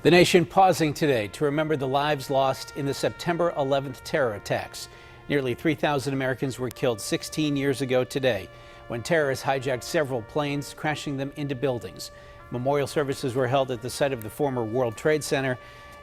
The nation pausing today to remember the lives lost in the September 11th terror attacks. Nearly 3,000 Americans were killed 16 years ago today when terrorists hijacked several planes, crashing them into buildings. Memorial services were held at the site of the former World Trade Center,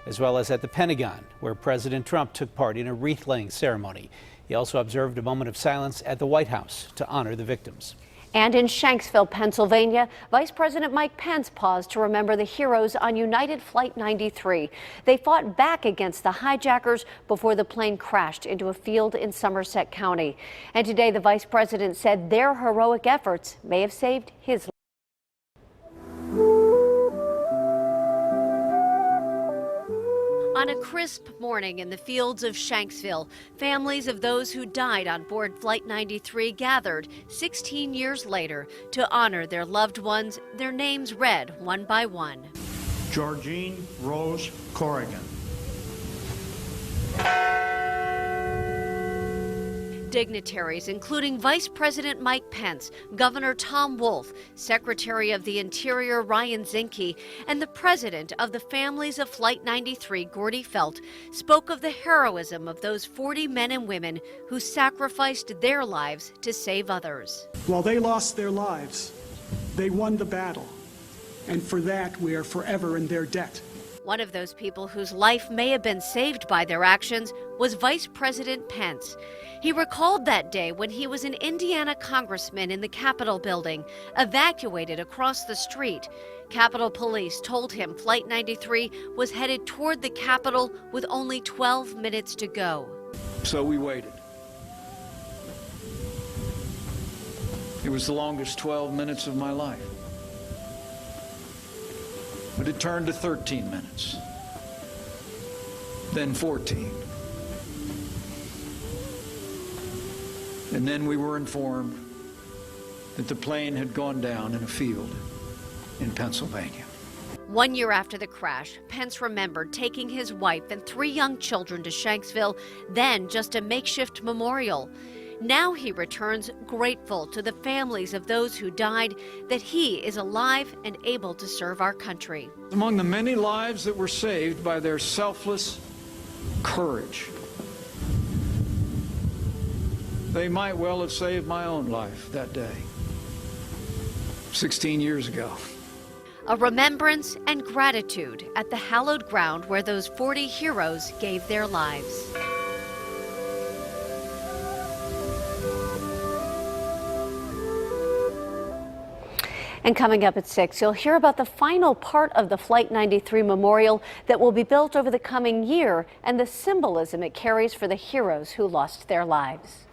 as well as at the Pentagon, where President Trump took part in a wreath-laying ceremony. He also observed a moment of silence at the White House to honor the victims. And in Shanksville, Pennsylvania, Vice President Mike Pence paused to remember the heroes on United Flight 93. They fought back against the hijackers before the plane crashed into a field in Somerset County. And today, the vice president said their heroic efforts may have saved his life. On a crisp morning in the fields of Shanksville, families of those who died on board Flight 93 gathered 16 years later to honor their loved ones, their names read one by one. Georgine Rose Corrigan. Dignitaries, including Vice President Mike Pence, Governor Tom Wolf, Secretary of the Interior Ryan Zinke, and the President of the families of Flight 93, Gordy Felt, spoke of the heroism of those 40 men and women who sacrificed their lives to save others. While they lost their lives, they won the battle, and for that we are forever in their debt. One of those people whose life may have been saved by their actions was Vice President Pence. He recalled that day when he was an Indiana congressman in the Capitol building, evacuated across the street. Capitol Police told him Flight 93 was headed toward the Capitol with only 12 minutes to go. So we waited. It was the longest 12 minutes of my life. But it turned to 13 minutes, then 14. And then we were informed that the plane had gone down in a field in Pennsylvania. 1 year after the crash, Pence remembered taking his wife and 3 young children to Shanksville, then just a makeshift memorial. Now he returns grateful to the families of those who died that he is alive and able to serve our country. Among the many lives that were saved by their selfless courage, they might well have saved my own life that day, 16 years ago. A remembrance and gratitude at the hallowed ground where those 40 heroes gave their lives. And coming up at 6, you'll hear about the final part of the Flight 93 memorial that will be built over the coming year and the symbolism it carries for the heroes who lost their lives.